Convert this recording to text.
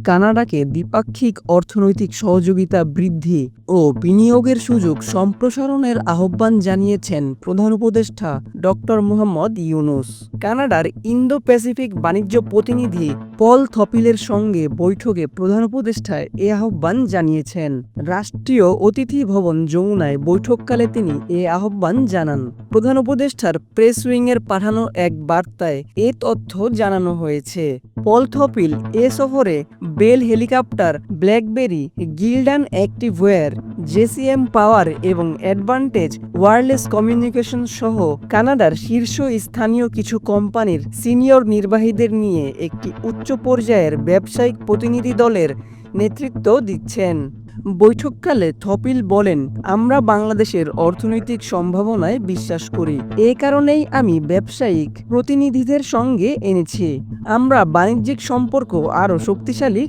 কানাডাকে দ্বিপাক্ষিক অর্থনৈতিক সহযোগিতা বৃদ্ধি ও বিনিয়োগের সুযোগ সম্প্রসারণের আহ্বান জানিয়েছেন প্রধান উপদেষ্টা ডক্টর মোহাম্মদ ইউনূস। কানাডার ইন্দো প্যাসিফিক বাণিজ্য প্রতিনিধি পল থপিলের সঙ্গে বৈঠকে প্রধান উপদেষ্টা এ আহ্বান জানিয়েছেন। রাষ্ট্রীয় অতিথি ভবন যমুনায় বৈঠককালে তিনি এ আহ্বান জানান। প্রধান উপদেষ্টার প্রেস উইংয়ের পাঠানো এক বার্তায় এ তথ্য জানানো হয়েছে। পল থপিল এ সফরে বেল হেলিকপ্টার, ব্ল্যাকবেরি, গিল্ডান অ্যাক্টিভওয়্যার, জেসিএম পাওয়ার এবং অ্যাডভান্টেজ ওয়্যারলেস কমিউনিকেশন সহ কানাডার শীর্ষস্থানীয় কিছু কোম্পানির সিনিয়র নির্বাহীদের নিয়ে একটি উচ্চ পর্যায়ের ব্যবসায়িক প্রতিনিধি দলের নেতৃত্ব দিচ্ছেন। বৈঠককালে থপিল বলেন, আমরা বাংলাদেশের অর্থনৈতিক সম্ভাবনায় বিশ্বাস করি। এ কারণেই আমি ব্যবসায়িক প্রতিনিধিদের সঙ্গে এনেছি। আমরা বাণিজ্যিক সম্পর্ক আরও শক্তিশালী